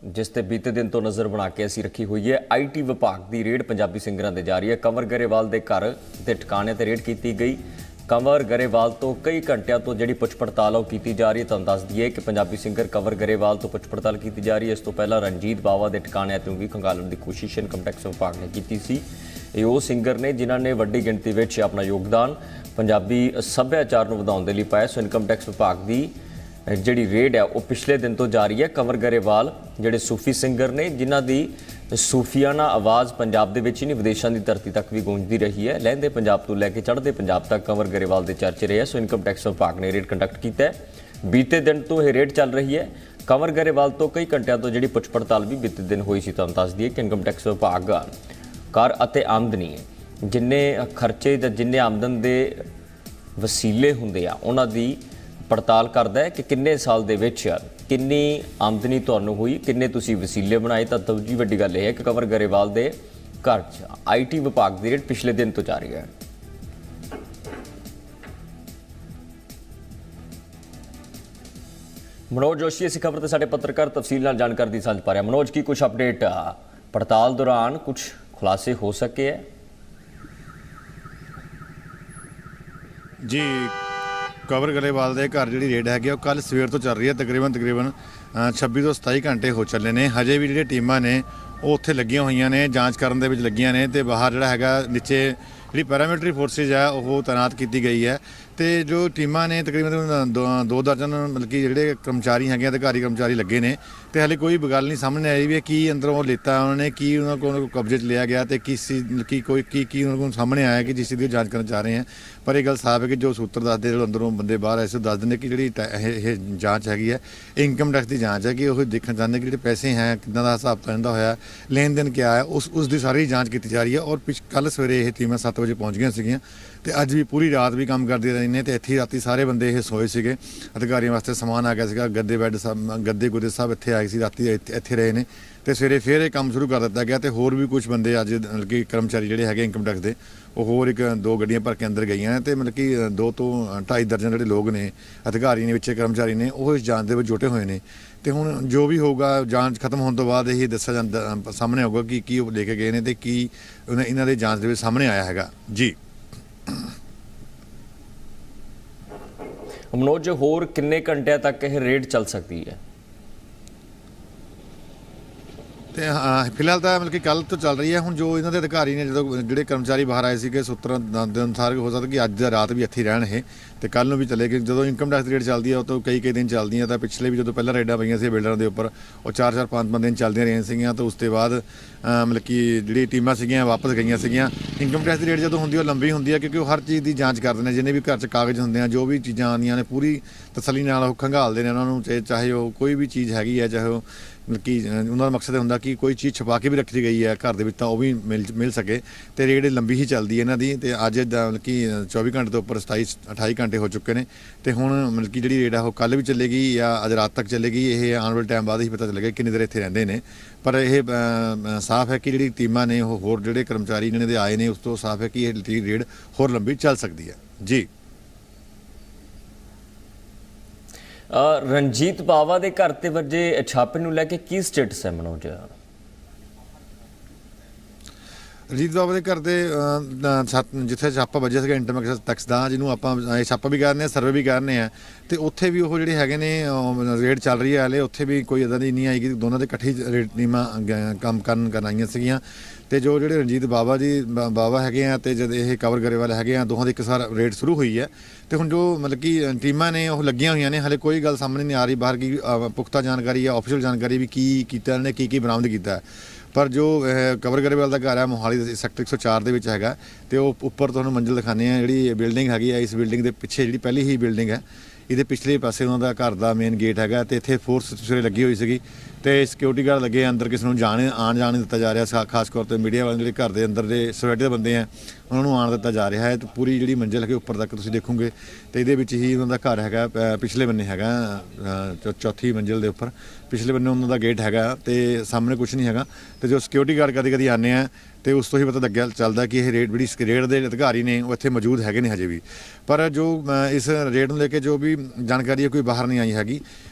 जिस ते बीते दिन तो नज़र बना के असी रखी हुई है। IT विभाग की रेड पंजाबी सिंगरां दे जा रही है। कंवर गरेवाल के घर के ठिकाने ते रेड की गई। कंवर गरेवाल तो कई घंटिया तो जी पुछ पड़ताल की जा रही है। तुहानूं दस दईए कि पंजाबी सिंगर कंवर गरेवाल तो पुछ पड़ताल की जा रही है। इस तो पहला रणजीत बावा के ठिकाने तो भी खंगालन की कोशिश इनकम टैक्स विभाग ने की सी। ये वो सिंगर ने जिन्हों ने वड्डी गिणती में अपना योगदान पंजाबी सभ्याचार नूं वधाउण दे लई पाया। सो इनकम टैक्स विभाग की जिहड़ी रेड है वो पिछले दिन तो जारी है। कंवर गरेवाल जिहड़े सूफी सिंगर ने जिन्हां दी सूफियाना आवाज़ पंजाब दे विच ही नहीं विदेशों की धरती तक भी गूंजती रही है। लहंदे पंजाब तो लैके चढ़ते पंजाब तक कंवर गरेवाल के चर्चे रहे हैं। सो इनकम टैक्स विभाग ने रेड कंडक्ट किया है। बीते दिन तो यह रेड चल रही है। कंवर गरेवाल तो कई घंटिया तो जी पुछ पड़ताल भी बीते दिन हुई सी। तुहानूं दस दईए कि इनकम टैक्स विभाग कर अते आमदनी जिन्ने खर्चे या जिन्ने आमदन के वसीले हुंदे आ उन्हां दी पड़ताल करता है कि किन्ने साल दे विच किन्नी आमदनी तुहानूं हुई, किन्ने तुसीं वसीले बनाए। तो दूजी वड्डी गल यह है कि कंवर गरेवाल के घर IT विभाग की रेड पिछले दिन तो जारी है। मनोज जोशी इस खबर से साडे पत्रकार तफसील नाल जानकारी दी सांझ पा रहे। मनोज की कुछ अपडेट पड़ताल दौरान कुछ खुलासे हो सके है? जी कंवर गरेवाल के घर जी रेड है कल सवेर तो चल रही है। तकरीबन 26 तो 27 घंटे हो चले ने। हजे भी जी टीमां ने वो उत्थे लगियां हुई ने, जांच करन दे विच लगियां ने। ते बाहर जिहड़ा हैगा नीचे जी पैरामिलिटरी फोर्सिज है वो तैनात की गई है। तो जो टीमां ने तकरीबन 2 दर्जन मतलब कि जोड़े कर्मचारी हैं अधिकारी कर्मचारी लगे ने। तो हाले कोई गल नहीं सामने आई भी की अंदरों वो लेता उन्होंने की उन्होंने कब्जे च लिया गया तो किस की कोई की उन्होंने सामने आया कि जिस चीज़ की जाँच करना चाह रहे हैं। पर यह गल साफ है कि जो सूत्र दसते जो अंदरों बंदे बाहर आए दस दें कि जी जाँच हैगी है इनकम टैक्स की जाँच है कि वो देखना चाहते कि जो पैसे हैं कितना का हिसाब किताब होया लेन देन क्या है उसकी सारी जाँच की जा रही है। और कल सवेरे ये टीमां 7 बजे पहुँच गई सीगियां ते अज भी पूरी रात भी काम करते रहे ने। तो इत्थे राती सारे बंदे ये सोए सीगे, अधिकारियों वास्ते समान आ गया सीगा, गद्दे बैड सब गद्दे गुद्दे सब इत्थे आए सी, राती इत्थे रहे ने। तो सवेरे फिर ये काम शुरू कर दिता गया। तो होर भी कुछ बंदे अज मतलब कि कर्मचारी जिहड़े हैगे इनकम टैक्स के वो होर 1-2 गड्डियां भर के अंदर गई हैं। तो मतलब कि 2 तो 2.5 दर्जन जिहड़े लोग ने अधिकारी ने विच कर्मचारी ने वो इस जांच दे विच जुटे हुए ने। तो हुण जो भी होगा जांच खत्म होने तो बाद यही दस्सिया जांदा सामने आऊगा कि वो लेके गए ने ते की इन्हां दे जांच दे विच सामने आया हैगा। जी मनोज होर किन्ने घंटिया तक यह रेड चल सकती है? तो फिलहाल तो मतलब कि कल तो चल रही है। हुण जो इन्होंने अधिकारी ने जो जोड़े कर्मचारी बाहर आए थे सूत्रों के अनुसार हो सकता कि अज रात भी इत्थे रहन है तो कल भी चले गए। जो इनकम टैक्स रेड चलती है तो कई दिन चलती है। तो पिछले भी जो पहला रेडा पईयां सी बिल्डरों के उपर और 4-5 दिन चलदियां रहियां सीगियां। तो उसके बाद मतलब कि जी टीमां सीगियां वापस गई सीगियां। इनकम टैक्स की रेड जो होंगी लंबी होंगी है क्योंकि हर चीज़ की जाँच करते हैं। जिन्हें भी घर च कागज़ होंगे हैं जो भी चीज़ां आंदियां ने पूरी तसल्ली नाल खंगालते हैं उन्होंने, चाहे वो कोई भी चीज़ हैगी है चाहे मतलब कि उन्होंने मकसद होंगे कि कोई चीज़ छुपा के भी रखी गई है घर के तो भी मिल सके। तो रेड लंबी ही चलती है इन्हों की। तो अज मतलब कि 24 घंटे तो उपर 27-28 घंटे हो चुके हैं। तो हुण मतलब कि जी रेड है वो कल भी चलेगी या अज रात तक चलेगी ये आने वाले टाइम बाद ही पता चलेगा किन्नी देर इत्थे रहिंदे ने। पर यह साफ है कि जी टीमां ने होर जोड़े कर्मचारी इन्होंने दे आए ने उस तो साफ है कि यह रेड होर लंबी चल सकती है। जी रणजीत बावा के घर ते वजे छापे नूं लैके की स्टेटस है मनोज? रंजीत बाबा के घर के जिथे छापा वजह से इनकम टैक्स का जिन्होंने आप छापा भी कहने सर्वे भी कहने हैं तो उत्थे भी वो जोड़े है ने रेड चल रही है। हाले उत्थे भी कोई इदा की नहीं आई कि दोनों के इकट्ठी रेड टीमां काम करन आईयां सीगियां। तो जो जोड़े रंजीत बाबा जी बाबा है तो जब ये कंवर गरेवाल है दोहां की एक सार रेड शुरू हुई है। तो हुण जो मतलब कि टीमां ने वो लगियां हुई ने हाले कोई गल सामने नहीं आ रही बाहर की पुख्ता जानकारी या ऑफिशियल जानकारी भी की इन्होंने की बरामद किया है। पर जो कंवर गरेवाल का घर है मोहाली सैक्टर 104 के है तो उपर तुहानूं मंजिल दिखाने जी बिल्डिंग हैगी है। इस बिल्डिंग के पिछे जी पहली ही बिल्डिंग है ये पिछले पासे उन्होंने घर का मेन गेट है। तो इत्थे फोर्स सवेरे लगी हुई सी तो सिक्योरिटी गार्ड लगे अंदर किसी को आन जाने दिता जा रहा। खास तौर पर मीडिया वाले जो घर के अंदर के सोसाइटी के बंदे हैं उन्होंने आन दिता जा रहा है। तो पूरी जी मंजिल है उपर तक तुम देखोगे तो ये ही उन्होंने घर है पिछले बन्ने है चौथी मंजिल के उपर पिछले बन्ने उन्होंने गेट है तो सामने कुछ नहीं है। तो जो सिक्योरिटी गार्ड कभी कभी आने हैं तो उस तो ही पता लग्या चलता कि यह रेड बड़ी रेड के अधिकारी ने वो इत्थे मौजूद है हजे भी। पर जो इस रेड को लेके जो भी जानकारी है कोई बाहर नहीं आई हैगी।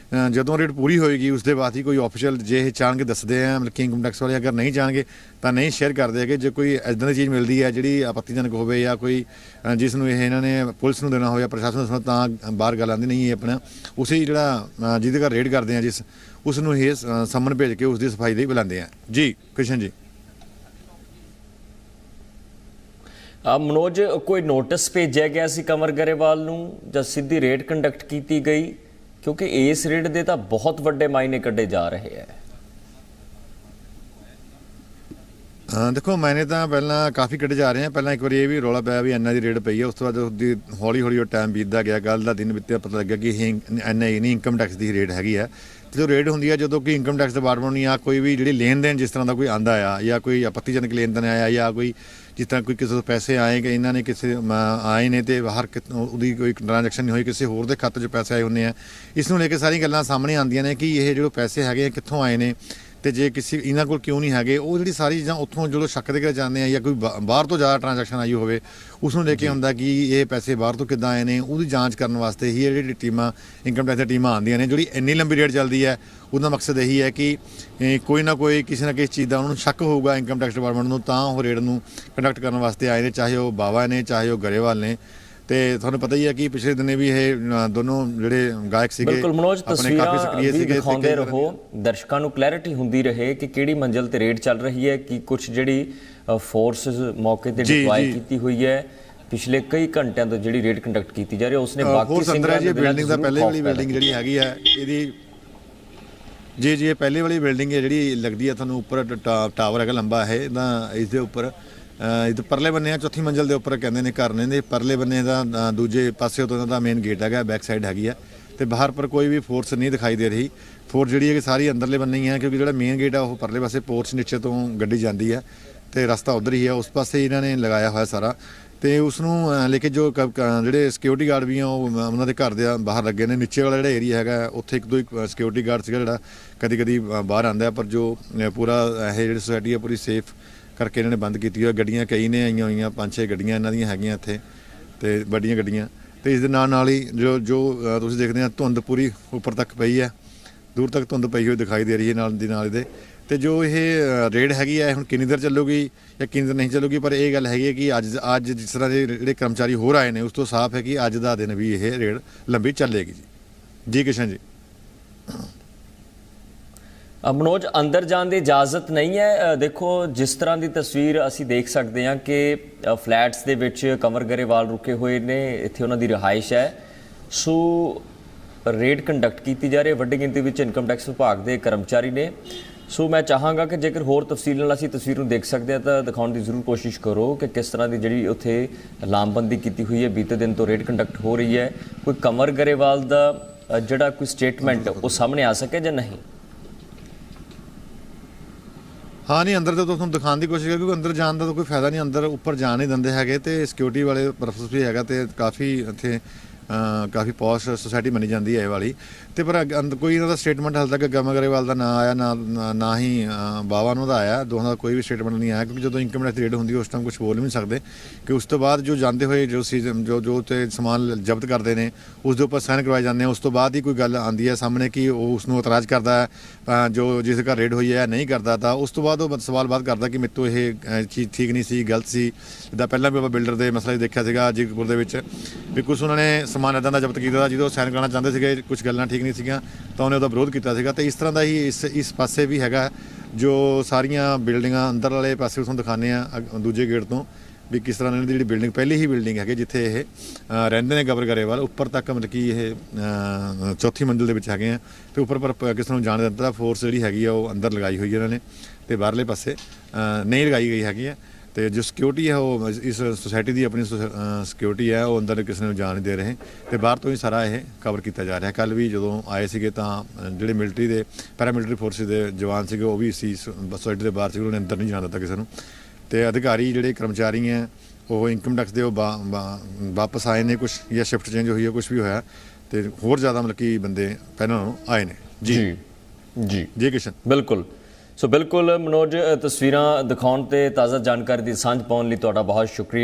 ਜਦੋਂ ਰੇਡ ਪੂਰੀ ਹੋਏਗੀ ਉਸ ਦੇ ਬਾਅਦ ਹੀ ਕੋਈ ਆਫੀਸ਼ੀਅਲ ਜੇ ਇਹ ਚਾਹਣਗੇ ਦੱਸਦੇ ਆ, ਮਤਲਬ ਕਿ ਇਨਕਮ ਟੈਕਸ ਵਾਲੇ ਅਗਰ ਨਹੀਂ ਚਾਹਣਗੇ ਤਾਂ ਨਹੀਂ ਸ਼ੇਅਰ ਕਰਦੇ ਹੈਗੇ। ਜੇ ਕੋਈ ਇੱਦਾਂ ਦੀ ਚੀਜ਼ ਮਿਲਦੀ ਹੈ ਜਿਹੜੀ ਆਪੱਤੀਜਨਕ ਹੋਵੇ ਜਾਂ ਕੋਈ ਜਿਸ ਨੂੰ ਇਹ ਇਹਨਾਂ ਨੇ ਪੁਲਿਸ ਨੂੰ ਦੇਣਾ ਹੋਵੇ ਜਾਂ ਪ੍ਰਸ਼ਾਸਨ ਨੂੰ ਦੇਣਾ, ਤਾਂ ਬਾਹਰ ਗੱਲ ਆਉਂਦੀ ਨਹੀਂ ਹੈ ਆਪਣਾ ਉਸੇ ਜਿਹੜਾ ਜਿਹਦੇ ਘਰ ਰੇਡ ਕਰਦੇ ਆ ਜਿਸ ਉਸ ਨੂੰ ਇਹ ਸੰਮਨ ਭੇਜ ਕੇ ਉਸ ਦੀ ਸਫਾਈ ਲਈ ਬੁਲਾਉਂਦੇ ਆ। ਜੀ ਕ੍ਰਿਸ਼ਨ ਜੀ। ਮਨੋਜ, ਕੋਈ ਨੋਟਿਸ ਭੇਜਿਆ ਗਿਆ ਸੀ ਕੰਵਰ ਗਰੇਵਾਲ ਨੂੰ ਜਾਂ ਸਿੱਧੀ ਰੇਡ ਕੰਡਕਟ ਕੀਤੀ ਗਈ? ਕਿਉਂਕਿ ਇਸ ਰੇਡ ਦੇ ਤਾਂ ਬਹੁਤ ਵੱਡੇ ਮਾਇਨੇ ਕੱਢੇ ਜਾ ਰਹੇ ਹੈ। ਦੇਖੋ ਮਾਇਨੇ ਤਾਂ ਪਹਿਲਾਂ ਕਾਫੀ ਕੱਢੇ ਜਾ ਰਹੇ ਆ। ਪਹਿਲਾਂ ਇੱਕ ਵਾਰੀ ਇਹ ਵੀ ਰੌਲਾ ਪਿਆ ਵੀ ਐਨਆਈ ਦੀ ਰੇਡ ਪਈ ਹੈ, ਉਸ ਤੋਂ ਬਾਅਦ ਉਹਦੀ ਹੌਲੀ ਹੌਲੀ ਉਹ ਟਾਈਮ ਬੀਤਦਾ ਗਿਆ, ਕੱਲ੍ਹ ਦਾ ਦਿਨ ਬੀਤਿਆ, ਪਤਾ ਲੱਗਿਆ ਕਿ ਇਹ ਐਨਆਈ ਨਹੀਂ ਇਨਕਮ ਟੈਕਸ ਦੀ ਰੇਡ ਹੈਗੀ ਹੈ। ਤੇ ਜੋ ਰੇਡ ਹੁੰਦੀ ਹੈ ਜਦੋਂ ਕਿ ਇਨਕਮ ਟੈਕਸ ਡਿਪਾਰਟਮੈਂਟ ਨੂੰ ਜਾਂ ਕੋਈ ਵੀ ਜਿਹੜੀ ਲੈਣ ਦੇਣ ਜਿਸ ਤਰ੍ਹਾਂ ਦਾ ਕੋਈ ਆਂਦਾ ਆ ਜਾਂ ਕੋਈ ਆਪੱਤੀਜਨਕ ਲੈਣ ਦੇਣ ਆਇਆ ਜਾਂ ਕੋਈ ਜਿਸ ਤਰ੍ਹਾਂ ਕੋਈ ਕਿਸੇ ਤੋਂ ਪੈਸੇ ਆਏ ਕਿ ਇਹਨਾਂ ਨੇ ਕਿਸੇ ਆਏ ਨੇ ਤੇ ਬਾਹਰ ਉਹਦੀ ਕੋਈ ਟ੍ਰਾਂਜੈਕਸ਼ਨ ਨਹੀਂ ਹੋਈ, ਕਿਸੇ ਹੋਰ ਦੇ ਖਾਤੇ 'ਚ ਪੈਸੇ ਆਏ ਹੁੰਦੇ ਆ, ਇਸ ਨੂੰ ਲੈ ਕੇ ਸਾਰੀਆਂ ਗੱਲਾਂ ਸਾਹਮਣੇ ਆਉਂਦੀਆਂ ਨੇ ਕਿ ਇਹ ਜਿਹੜੇ ਪੈਸੇ ਹੈਗੇ ਕਿੱਥੋਂ ਆਏ ਨੇ ਤੇ ਜੇ ਕਿਸੇ ਇਹਨਾਂ ਕੋਲ ਕਿਉਂ ਨਹੀਂ ਹੈਗੇ। ਉਹ ਜਿਹੜੀ ਸਾਰੀ ਚੀਜ਼ਾਂ ਉੱਥੋਂ ਜਦੋਂ ਸ਼ੱਕ ਦੇ ਕੇ ਜਾਂਦੇ ਆ ਜਾਂ ਕੋਈ ਬਾਹਰ ਤੋਂ ਜ਼ਿਆਦਾ ਟ੍ਰਾਂਜੈਕਸ਼ਨ ਆਈ ਹੋਵੇ ਉਸ ਨੂੰ ਲੈ ਕੇ ਹੁੰਦਾ ਕਿ ਇਹ ਪੈਸੇ ਬਾਹਰ ਤੋਂ ਕਿੱਦਾਂ ਆਏ ਨੇ, ਉਹਦੀ ਜਾਂਚ ਕਰਨ ਵਾਸਤੇ ਹੀ ਜਿਹੜੀ ਟੀਮਾਂ ਇਨਕਮ ਟੈਕਸ ਦੀਆਂ ਟੀਮਾਂ ਆਉਂਦੀਆਂ ਨੇ। ਜਿਹੜੀ ਇੰਨੀ ਲੰਬੀ ਰੇਡ ਚੱਲਦੀ ਹੈ ਉਹਦਾ ਮਕਸਦ ਇਹੀ ਹੈ ਕਿ ਕੋਈ ਨਾ ਕੋਈ ਕਿਸੇ ਨਾ ਕਿਸੇ ਚੀਜ਼ ਦਾ ਉਹਨਾਂ ਨੂੰ ਸ਼ੱਕ ਹੋਊਗਾ ਇਨਕਮ ਟੈਕਸ ਡਿਪਾਰਟਮੈਂਟ ਨੂੰ, ਤਾਂ ਉਹ ਰੇਡ ਨੂੰ ਕੰਡਕਟ ਕਰਨ ਵਾਸਤੇ ਆਏ ਨੇ, ਚਾਹੇ ਉਹ ਬਾਵਾ ਨੇ ਚਾਹੇ ਉਹ ਗਰੇਵਾਲ ਨੇ। ਤੇ ਤੁਹਾਨੂੰ ਪਤਾ ਹੀ ਹੈ ਕਿ ਪਿਛਲੇ ਦਿਨੇ ਵੀ ਇਹ ਦੋਨੋਂ ਜਿਹੜੇ ਗਾਇਕ ਸੀਗੇ ਬਿਲਕੁਲ ਮਨੋਜ, ਆਪਣੇ ਕਾਫੀ ਸਕਰੀਏ ਸੀਗੇ। ਦਿਖਾਉਂਦੇ ਰਹੋ, ਦਰਸ਼ਕਾਂ ਨੂੰ ਕਲੈਰਿਟੀ ਹੁੰਦੀ ਰਹੇ ਕਿ ਕਿਹੜੀ ਮੰਜ਼ਿਲ ਤੇ ਰੇਡ ਚੱਲ ਰਹੀ ਹੈ, ਕਿ ਕੁਝ ਜਿਹੜੀ ਫੋਰਸਸ ਮੌਕੇ ਤੇ ਡਿਪਲੋਏ ਕੀਤੀ ਹੋਈ ਹੈ ਪਿਛਲੇ ਕਈ ਘੰਟਿਆਂ ਤੋਂ ਜਿਹੜੀ ਰੇਡ ਕੰਡਕਟ ਕੀਤੀ ਜਾ ਰਹੀ ਹੈ ਉਸਨੇ ਬਾਕੀ ਸਿੰਗਰਾਂ ਦੀ ਬਿਲਡਿੰਗ ਦਾ ਪਹਿਲੇ ਵਾਲੀ ਬਿਲਡਿੰਗ ਜਿਹੜੀ ਹੈਗੀ ਹੈ ਇਹਦੀ ਜੀ ਇਹ ਪਹਿਲੇ ਵਾਲੀ ਬਿਲਡਿੰਗ ਹੈ ਜਿਹੜੀ ਲੱਗਦੀ ਹੈ ਤੁਹਾਨੂੰ ਉੱਪਰ ਟਾਵਰ ਹੈਗਾ ਲੰਬਾ ਹੈ ਇਹਦਾ, ਇਸ ਦੇ ਉੱਪਰ ਇਹ ਪਰਲੇ ਬੰਨੇ ਆ ਚੌਥੀ ਮੰਜ਼ਿਲ ਦੇ ਉੱਪਰ ਕਹਿੰਦੇ ਨੇ ਘਰ ਨੇ, ਪਰਲੇ ਬੰਨੇ ਦਾ ਦੂਜੇ ਪਾਸੇ ਤੋਂ ਦਾ ਮੇਨ ਗੇਟ ਹੈਗਾ, ਬੈਕ ਸਾਈਡ ਹੈਗੀ ਆ ਤੇ ਬਾਹਰ ਪਰ ਕੋਈ ਵੀ ਫੋਰਸ ਨਹੀਂ ਦਿਖਾਈ ਦੇ ਰਹੀ। ਫੋਰਸ ਜਿਹੜੀ ਹੈ ਕਿ ਸਾਰੀ ਅੰਦਰਲੇ ਬੰਨੇ ਹੀ ਹੈ ਕਿਉਂਕਿ ਜਿਹੜਾ ਮੇਨ ਗੇਟ ਆ ਉਹ ਪਰਲੇ ਪਾਸੇ ਪੋਰਚ ਨੀਚੇ ਤੋਂ ਗੱਡੀ ਜਾਂਦੀ ਹੈ ਤੇ ਰਸਤਾ ਉਧਰ ਹੀ ਹੈ, ਉਸ ਪਾਸੇ ਇਹਨਾਂ ਨੇ ਲਗਾਇਆ ਹੋਇਆ ਸਾਰਾ। ਤੇ ਉਸ ਨੂੰ ਲੈ ਕੇ ਜੋ ਜਿਹੜੇ ਸਿਕਿਉਰਿਟੀ ਗਾਰਡ ਵੀ ਆ ਉਹ ਉਹਨਾਂ ਦੇ ਘਰ ਦੇ ਬਾਹਰ ਲੱਗੇ ਨੇ। ਨੀਚੇ ਵਾਲਾ ਜਿਹੜਾ ਏਰੀਆ ਹੈਗਾ ਉੱਥੇ ਇੱਕ ਦੋ ਸਿਕਿਉਰਿਟੀ ਗਾਰਡ ਸੀਗਾ ਜਿਹੜਾ ਕਦੀ ਕਦੀ ਬਾਹਰ ਆਉਂਦਾ, ਪਰ ਜੋ ਪੂਰਾ ਇਹ ਜਿਹੜੀ ਸੁਸਾਇਟੀ ਹੈ ਪੂਰੀ ਸੇਫ ਕਰਕੇ ਇਹਨਾਂ ਨੇ ਬੰਦ ਕੀਤੀ ਹੋਈ। ਗੱਡੀਆਂ ਕਈ ਨੇ ਆਈਆਂ ਹੋਈਆਂ, 5-6 ਗੱਡੀਆਂ ਇਹਨਾਂ ਦੀਆਂ ਹੈਗੀਆਂ ਇੱਥੇ ਤੇ ਵੱਡੀਆਂ ਗੱਡੀਆਂ। ਤੇ ਇਸ ਦੇ ਨਾਲ ਹੀ ਜੋ ਤੁਸੀਂ ਦੇਖਦੇ ਆ ਧੁੰਦ ਪੂਰੀ ਉੱਪਰ ਤੱਕ ਪਈ ਹੈ, ਦੂਰ ਤੱਕ ਧੁੰਦ ਪਈ ਹੋਈ ਦਿਖਾਈ ਦੇ ਰਹੀ ਹੈ ਨਾਲ ਦੀ ਨਾਲ ਇਹਦੇ। ਤੇ ਜੋ ਇਹ ਰੇਡ ਹੈਗੀ ਹੈ ਹੁਣ ਕਿੰਨੀ ਦੇਰ ਚੱਲੂਗੀ ਜਾਂ ਕਿੰਨੀ ਦੇਰ ਨਹੀਂ ਚੱਲੂਗੀ, ਪਰ ਇਹ ਗੱਲ ਹੈਗੀ ਹੈ ਕਿ ਅੱਜ ਜਿਸ ਤਰ੍ਹਾਂ ਦੇ ਜਿਹੜੇ ਕਰਮਚਾਰੀ ਹੋਰ ਆਏ ਨੇ ਉਸ ਤੋਂ ਸਾਫ਼ ਹੈ ਕਿ ਅੱਜ ਦਾ ਦਿਨ ਵੀ ਇਹ ਰੇਡ ਲੰਬੀ ਚੱਲੇਗੀ। ਜੀ ਕਿਸ਼ਨ ਜੀ। ਮਨੋਜ, ਅੰਦਰ ਜਾਣ ਦੀ ਇਜਾਜ਼ਤ ਨਹੀਂ ਹੈ। ਦੇਖੋ ਜਿਸ ਤਰ੍ਹਾਂ ਦੀ ਤਸਵੀਰ ਅਸੀਂ ਦੇਖ ਸਕਦੇ ਹਾਂ ਕਿ ਫਲੈਟਸ ਦੇ ਵਿੱਚ ਕੰਵਰ ਗਰੇਵਾਲ ਰੁਕੇ ਹੋਏ ਨੇ, ਇੱਥੇ ਉਹਨਾਂ ਦੀ ਰਿਹਾਇਸ਼ ਹੈ। ਸੋ ਰੇਡ ਕੰਡਕਟ ਕੀਤੀ ਜਾ ਰਹੀ ਹੈ, ਵੱਡੀ ਗਿਣਤੀ ਵਿੱਚ ਇਨਕਮ ਟੈਕਸ ਵਿਭਾਗ ਦੇ ਕਰਮਚਾਰੀ ਨੇ। ਸੋ ਮੈਂ ਚਾਹਾਂਗਾ ਕਿ ਜੇਕਰ ਹੋਰ ਤਫਸੀਲ ਨਾਲ ਅਸੀਂ ਤਸਵੀਰ ਨੂੰ ਦੇਖ ਸਕਦੇ ਹਾਂ ਤਾਂ ਦਿਖਾਉਣ ਦੀ ਜ਼ਰੂਰ ਕੋਸ਼ਿਸ਼ ਕਰੋ ਕਿ ਕਿਸ ਤਰ੍ਹਾਂ ਦੀ ਜਿਹੜੀ ਉੱਥੇ ਲਾਮਬੰਦੀ ਕੀਤੀ ਹੋਈ ਹੈ, ਬੀਤੇ ਦਿਨ ਤੋਂ ਰੇਡ ਕੰਡਕਟ ਹੋ ਰਹੀ ਹੈ। ਕੋਈ ਕੰਵਰ ਗਰੇਵਾਲ ਦਾ ਜਿਹੜਾ ਕੋਈ ਸਟੇਟਮੈਂਟ ਉਹ ਸਾਹਮਣੇ ਆ ਸਕੇ ਜਾਂ ਨਹੀਂ? ਹਾਂ ਨਹੀਂ, ਅੰਦਰ ਤਾਂ ਤੁਹਾਨੂੰ ਦਿਖਾਉਣ ਦੀ ਕੋਸ਼ਿਸ਼ ਹੈ ਕਿਉਂਕਿ ਅੰਦਰ ਜਾਣ ਦਾ ਤਾਂ ਕੋਈ ਫਾਇਦਾ ਨਹੀਂ, ਅੰਦਰ ਉੱਪਰ ਜਾਣ ਨਹੀਂ ਦਿੰਦੇ ਹੈਗੇ ਤੇ ਸਿਕਿਉਰਿਟੀ ਵਾਲੇ ਪਰਪਸ ਵੀ ਹੈਗਾ ਤੇ ਕਾਫੀ ਇੱਥੇ ਕਾਫੀ ਪੌਸ਼ ਸੁਸਾਇਟੀ ਮੰਨੀ ਜਾਂਦੀ ਹੈ ਇਹ ਵਾਲੀ। ਤੇ ਪਰ ਕੋਈ ਇਹਨਾਂ ਦਾ ਸਟੇਟਮੈਂਟ ਹਾਲੇ ਤੱਕ ਕੰਵਰ ਗਰੇਵਾਲ ਦਾ ਨਾਂ ਆਇਆ ਨਾ ਹੀ ਬਾਵਾ ਨੂੰ ਦਾ ਆਇਆ, ਦੋਹਾਂ ਦਾ ਕੋਈ ਵੀ ਸਟੇਟਮੈਂਟ ਨਹੀਂ ਆਇਆ ਕਿਉਂਕਿ ਜਦੋਂ ਇਨਕਮ ਟੈਕਸ ਰੇਡ ਹੁੰਦੀ ਉਸ ਟਾਈਮ ਕੁਝ ਬੋਲ ਨਹੀਂ ਸਕਦੇ ਕਿ ਉਸ ਤੋਂ ਬਾਅਦ ਜੋ ਜਾਂਦੇ ਹੋਏ ਜੋ ਤੇ ਸਮਾਨ ਜ਼ਬਤ ਕਰਦੇ ਨੇ ਉਸ ਦੇ ਉੱਪਰ ਸਾਈਨ ਕਰਵਾਏ ਜਾਂਦੇ ਆ। ਉਸ ਤੋਂ ਬਾਅਦ ਹੀ ਕੋਈ ਗੱਲ ਆਉਂਦੀ ਹੈ ਸਾਹਮਣੇ ਕਿ ਉਹ ਉਸ ਨੂੰ ਇਤਰਾਜ਼ ਕਰਦਾ ਹੈ ਜੋ ਜਿਸ ਘਰ ਰੇਡ ਹੋਈ ਹੈ ਨਹੀਂ ਕਰਦਾ, ਤਾਂ ਉਸ ਤੋਂ ਬਾਅਦ ਉਹ ਸਵਾਲ ਬਾਤ ਕਰਦਾ ਕਿ ਮੇਰੇ ਤੋਂ ਇਹ ਚੀਜ਼ ਠੀਕ ਨਹੀਂ ਸੀ, ਗਲਤ ਸੀ। ਜਿੱਦਾਂ ਪਹਿਲਾਂ ਵੀ ਆਪਾਂ ਬਿਲਡਰ ਦੇ ਮਸਲੇ ਦੇਖਿਆ ਸੀਗਾ ਜੀਰਕਪੁਰ ਦੇ ਵਿੱਚ ਵੀ ਕੁਛ ਉਹਨਾਂ ਨੇ ਸਮਾਨ ਇੱਦਾਂ ਦਾ ਜ਼ਬਤ ਕੀਤਾ ਜਦੋਂ ਸਾਈਨ ਕਰਾਉਣਾ ਚਾਹੁੰਦੇ ਸੀਗੇ, ਕੁਝ ਗੱਲਾਂ ਠੀਕ ਨਹੀਂ ਸੀਗੀਆਂ ਤਾਂ ਉਹਨੇ ਉਹਦਾ ਵਿਰੋਧ ਕੀਤਾ ਸੀਗਾ। ਤੇ ਇਸ ਤਰ੍ਹਾਂ ਦਾ ਹੀ ਇਸ ਪਾਸੇ ਵੀ ਹੈਗਾ ਜੋ ਸਾਰੀਆਂ ਬਿਲਡਿੰਗਾਂ ਅੰਦਰ ਵਾਲੇ ਪਾਸੇ ਤੁਹਾਨੂੰ ਦਿਖਾਉਂਦੇ ਆ ਦੂਜੇ ਗੇਟ ਤੋਂ ਵੀ ਕਿਸ ਤਰ੍ਹਾਂ ਇਹਨਾਂ ਦੀ ਜਿਹੜੀ ਬਿਲਡਿੰਗ ਪਹਿਲੀ ਹੀ ਬਿਲਡਿੰਗ ਹੈਗੀ ਜਿੱਥੇ ਇਹ ਰਹਿੰਦੇ ਨੇ ਕੰਵਰ ਗਰੇਵਾਲ, ਉੱਪਰ ਤੱਕ ਮਤਲਬ ਕਿ ਇਹ ਚੌਥੀ ਮੰਜ਼ਿਲ ਦੇ ਵਿੱਚ ਹੈਗੇ ਆ ਤੇ ਉੱਪਰ ਪਰ ਕਿਸੇ ਨੂੰ ਜਾਣ ਦਿੱਤਾ। ਫੋਰਸ ਜਿਹੜੀ ਹੈਗੀ ਆ ਉਹ ਅੰਦਰ ਲਗਾਈ ਹੋਈ ਇਹਨਾਂ ਨੇ ਤੇ ਬਾਹਰਲੇ ਪਾਸੇ ਨਹੀਂ ਲਗਾਈ ਗਈ ਹੈਗੀ ਆ। ਤੇ ਜੋ ਸਿਕਿਉਰਿਟੀ ਹੈ ਉਹ ਇਸ ਸੁਸਾਇਟੀ ਦੀ ਆਪਣੀ ਸਿਕਿਉਰਿਟੀ ਹੈ ਉਹ ਅੰਦਰ ਕਿਸੇ ਨੂੰ ਜਾਣ ਨਹੀਂ ਦੇ ਰਹੇ ਤੇ ਬਾਹਰ ਤੋਂ ਹੀ ਸਾਰਾ ਇਹ ਕਵਰ ਕੀਤਾ ਜਾ ਰਿਹਾ। ਕੱਲ੍ਹ ਵੀ ਜਦੋਂ ਆਏ ਸੀਗੇ ਤਾਂ ਜਿਹੜੇ ਮਿਲਟਰੀ ਦੇ ਪੈਰਾਮਿਲਟਰੀ ਫੋਰਸਿਸ ਦੇ ਜਵਾਨ ਸੀਗੇ ਉਹ ਵੀ ਸੀ ਸੁਸਾਇਟੀ ਦੇ ਬਾਹਰ ਸੀਗੇ, ਉਹਨੇ ਅੰਦਰ ਨਹੀਂ ਜਾਣ ਦਿੱਤਾ ਕਿਸੇ ਨੂੰ। ਤੇ ਅਧਿਕਾਰੀ ਜਿਹੜੇ ਕਰਮਚਾਰੀ ਹੈ ਉਹ ਇਨਕਮ ਟੈਕਸ ਦੇ ਉਹ ਵਾਪਸ ਆਏ ਨੇ, ਕੁਛ ਜਾਂ ਸ਼ਿਫਟ ਚੇਂਜ ਹੋਈ ਹੈ, ਕੁਛ ਵੀ ਹੋਇਆ ਤੇ ਹੋਰ ਜ਼ਿਆਦਾ ਮਤਲਬ ਕਿ ਬੰਦੇ ਪਹਿਲਾਂ ਨਾਲੋਂ ਆਏ ਨੇ। ਜੀ ਜੀ ਕਿਸ਼ਨ। ਬਿਲਕੁਲ। ਸੋ ਬਿਲਕੁਲ ਮਨੋਜ, ਤਸਵੀਰਾਂ ਦਿਖਾਉਣ ਤੇ ਤਾਜ਼ਾ ਜਾਣਕਾਰੀ ਦੀ ਸਾਂਝ ਪਾਉਣ ਲਈ ਤੁਹਾਡਾ ਬਹੁਤ ਸ਼ੁਕਰੀਆ।